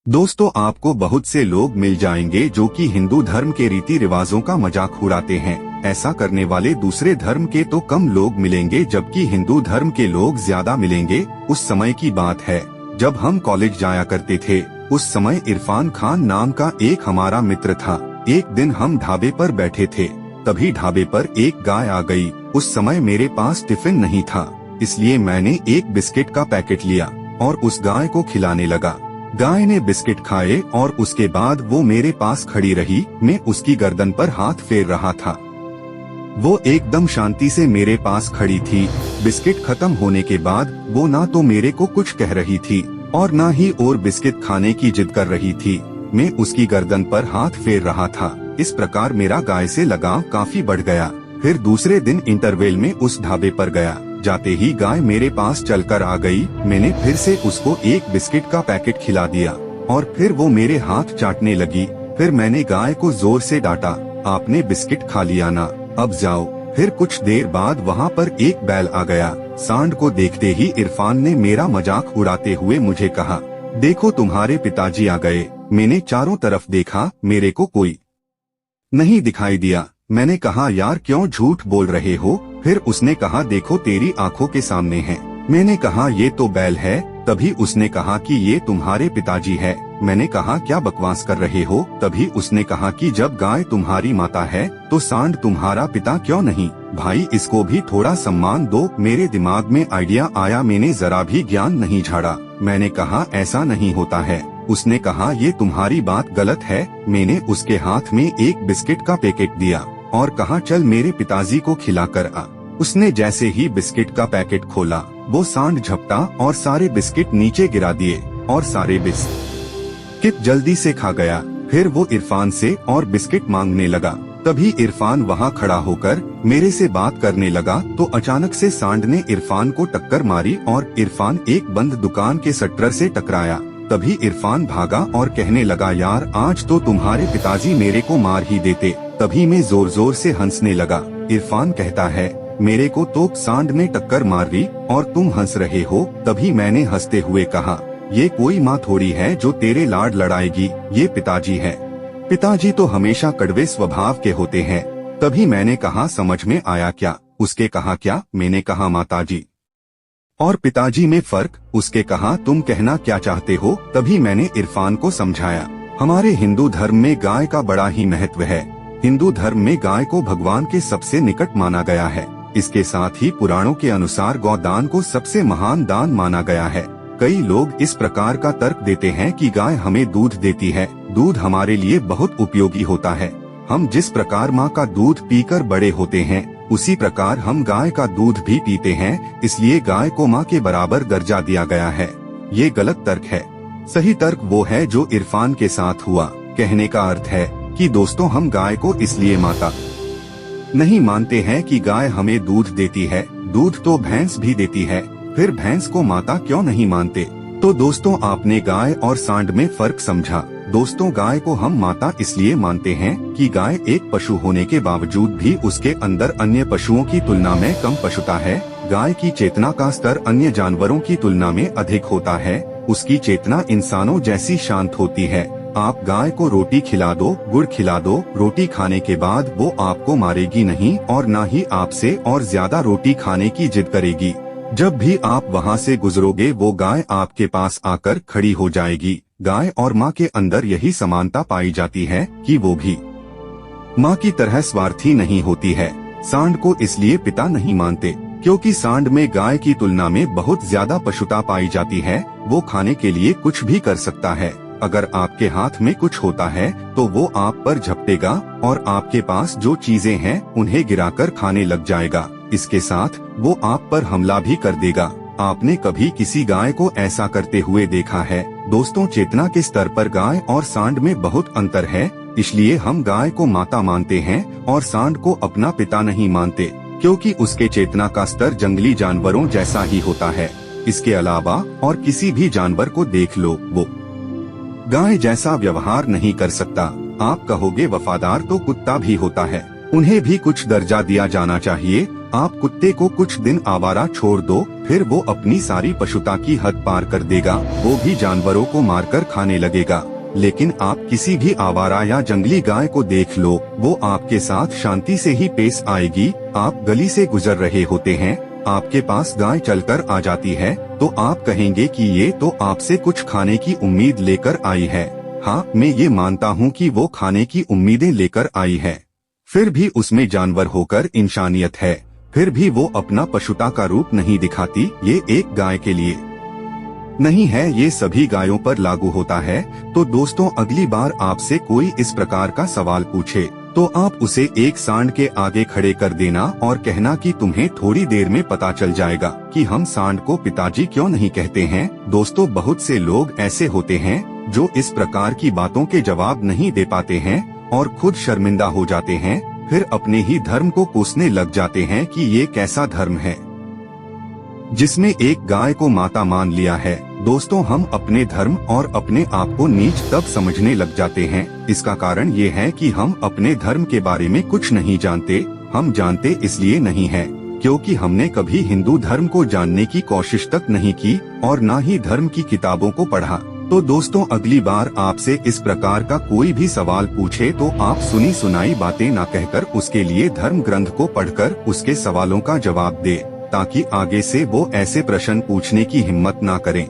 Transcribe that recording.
दोस्तों, आपको बहुत से लोग मिल जाएंगे जो कि हिंदू धर्म के रीति रिवाजों का मजाक उड़ाते हैं। ऐसा करने वाले दूसरे धर्म के तो कम लोग मिलेंगे, जबकि हिंदू धर्म के लोग ज्यादा मिलेंगे। उस समय की बात है जब हम कॉलेज जाया करते थे। उस समय इरफान खान नाम का एक हमारा मित्र था। एक दिन हम ढाबे पर बैठे थे, तभी ढाबे पर एक गाय आ गई। उस समय मेरे पास टिफिन नहीं था, इसलिए मैंने एक बिस्किट का पैकेट लिया और उस गाय को खिलाने लगा। गाय ने बिस्किट खाए और उसके बाद वो मेरे पास खड़ी रही। मैं उसकी गर्दन पर हाथ फेर रहा था। वो एकदम शांति से मेरे पास खड़ी थी। बिस्किट खत्म होने के बाद वो ना तो मेरे को कुछ कह रही थी और ना ही और बिस्किट खाने की जिद कर रही थी। मैं उसकी गर्दन पर हाथ फेर रहा था। इस प्रकार मेरा गाय से लगाव काफी बढ़ गया। फिर दूसरे दिन इंटरवल में उस ढाबे पर गया। जाते ही गाय मेरे पास चलकर आ गई। मैंने फिर से उसको एक बिस्किट का पैकेट खिला दिया और फिर वो मेरे हाथ चाटने लगी। फिर मैंने गाय को जोर से डांटा, आपने बिस्किट खा लिया ना, अब जाओ। फिर कुछ देर बाद वहाँ पर एक बैल आ गया। सांड को देखते ही इरफान ने मेरा मजाक उड़ाते हुए मुझे कहा, देखो तुम्हारे पिताजी आ गए। मैंने चारों तरफ देखा, मेरे को कोई नहीं दिखाई दिया। मैंने कहा, यार क्यों झूठ बोल रहे हो? फिर उसने कहा, देखो तेरी आंखों के सामने है। मैंने कहा, ये तो बैल है। तभी उसने कहा कि ये तुम्हारे पिताजी है। मैंने कहा, क्या बकवास कर रहे हो? तभी उसने कहा कि जब गाय तुम्हारी माता है तो सांड तुम्हारा पिता क्यों नहीं? भाई इसको भी थोड़ा सम्मान दो। मेरे दिमाग में आइडिया आया, मैंने जरा भी ज्ञान नहीं झाड़ा। मैंने कहा, ऐसा नहीं होता है। उसने कहा, ये तुम्हारी बात गलत है। मैंने उसके हाथ में एक बिस्किट का पैकेट दिया और कहा, चल मेरे पिताजी को खिलाकर आ। उसने जैसे ही बिस्किट का पैकेट खोला, वो सांड झपटा और सारे बिस्किट नीचे गिरा दिए और सारे बिस्किट जल्दी से खा गया। फिर वो इरफान से और बिस्किट मांगने लगा। तभी इरफान वहाँ खड़ा होकर मेरे से बात करने लगा तो अचानक से सांड ने इरफान को टक्कर मारी और इरफान एक बंद दुकान के शटर से टकराया। तभी इरफान भागा और कहने लगा, यार आज तो तुम्हारे पिताजी मेरे को मार ही देते। तभी मैं जोर जोर से हंसने लगा। इरफान कहता है, मेरे को तो सांड ने टक्कर मार दी और तुम हंस रहे हो। तभी मैंने हंसते हुए कहा, ये कोई माँ थोड़ी है जो तेरे लाड लड़ाएगी, ये पिताजी है। पिताजी तो हमेशा कड़वे स्वभाव के होते हैं। तभी मैंने कहा, समझ में आया क्या? उसके कहा, क्या? मैंने कहा, माताजी और पिताजी में फर्क। उसके कहा, तुम कहना क्या चाहते हो? तभी मैंने इरफान को समझाया, हमारे हिंदू धर्म में गाय का बड़ा ही महत्व है। हिंदू धर्म में गाय को भगवान के सबसे निकट माना गया है। इसके साथ ही पुराणों के अनुसार गौदान को सबसे महान दान माना गया है। कई लोग इस प्रकार का तर्क देते हैं कि गाय हमें दूध देती है, दूध हमारे लिए बहुत उपयोगी होता है। हम जिस प्रकार माँ का दूध पीकर बड़े होते हैं, उसी प्रकार हम गाय का दूध भी पीते हैं, इसलिए गाय को माँ के बराबर दर्जा दिया गया है। ये गलत तर्क है। सही तर्क वो है जो इरफान के साथ हुआ। कहने का अर्थ है कि दोस्तों, हम गाय को इसलिए माता नहीं मानते हैं कि गाय हमें दूध देती है। दूध तो भैंस भी देती है, फिर भैंस को माता क्यों नहीं मानते? तो दोस्तों, आपने गाय और सांड में फर्क समझा। दोस्तों, गाय को हम माता इसलिए मानते हैं कि गाय एक पशु होने के बावजूद भी उसके अंदर अन्य पशुओं की तुलना में कम पशुता है। गाय की चेतना का स्तर अन्य जानवरों की तुलना में अधिक होता है। उसकी चेतना इंसानों जैसी शांत होती है। आप गाय को रोटी खिला दो, गुड़ खिला दो, रोटी खाने के बाद वो आपको मारेगी नहीं और न ही आपसे और ज्यादा रोटी खाने की जिद करेगी। जब भी आप वहाँ से गुजरोगे, वो गाय आपके पास आकर खड़ी हो जाएगी। गाय और माँ के अंदर यही समानता पाई जाती है कि वो भी माँ की तरह स्वार्थी नहीं होती है। सांड को इसलिए पिता नहीं मानते क्योंकि सांड में गाय की तुलना में बहुत ज्यादा पशुता पाई जाती है। वो खाने के लिए कुछ भी कर सकता है। अगर आपके हाथ में कुछ होता है तो वो आप पर झपटेगा और आपके पास जो चीजें हैं उन्हें गिराकर खाने लग जाएगा। इसके साथ वो आप पर हमला भी कर देगा। आपने कभी किसी गाय को ऐसा करते हुए देखा है? दोस्तों, चेतना के स्तर पर गाय और सांड में बहुत अंतर है। इसलिए हम गाय को माता मानते हैं और सांड को अपना पिता नहीं मानते, क्योंकि उसके चेतना का स्तर जंगली जानवरों जैसा ही होता है। इसके अलावा और किसी भी जानवर को देख लो, वो गाय जैसा व्यवहार नहीं कर सकता। आप कहोगे वफादार तो कुत्ता भी होता है, उन्हें भी कुछ दर्जा दिया जाना चाहिए। आप कुत्ते को कुछ दिन आवारा छोड़ दो, फिर वो अपनी सारी पशुता की हद पार कर देगा, वो भी जानवरों को मारकर खाने लगेगा। लेकिन आप किसी भी आवारा या जंगली गाय को देख लो, वो आपके साथ शांति से ही पेश आएगी। आप गली से गुजर रहे होते हैं, आपके पास गाय चलकर आ जाती है, तो आप कहेंगे कि ये तो आपसे कुछ खाने की उम्मीद लेकर आई है। हाँ, मैं ये मानता हूँ कि वो खाने की उम्मीदें लेकर आई है, फिर भी उसमें जानवर होकर इंसानियत है, फिर भी वो अपना पशुता का रूप नहीं दिखाती। ये एक गाय के लिए नहीं है, ये सभी गायों पर लागू होता है। तो दोस्तों, अगली बार आपसे कोई इस प्रकार का सवाल पूछे तो आप उसे एक सांड के आगे खड़े कर देना और कहना कि तुम्हें थोड़ी देर में पता चल जाएगा कि हम सांड को पिताजी क्यों नहीं कहते हैं। दोस्तों, बहुत से लोग ऐसे होते हैं जो इस प्रकार की बातों के जवाब नहीं दे पाते हैं और खुद शर्मिंदा हो जाते हैं, फिर अपने ही धर्म को कोसने लग जाते हैं कि ये कैसा धर्म है जिसमें एक गाय को माता मान लिया है। दोस्तों, हम अपने धर्म और अपने आप को नीच तब समझने लग जाते हैं। इसका कारण ये है कि हम अपने धर्म के बारे में कुछ नहीं जानते। हम जानते इसलिए नहीं है क्योंकि हमने कभी हिंदू धर्म को जानने की कोशिश तक नहीं की और न ही धर्म की किताबों को पढ़ा। तो दोस्तों, अगली बार आपसे इस प्रकार का कोई भी सवाल पूछे तो आप सुनी सुनाई बातें न कहकर उसके लिए धर्म ग्रंथ को पढ़कर उसके सवालों का जवाब दे, ताकि आगे से वो ऐसे प्रश्न पूछने की हिम्मत ना करें।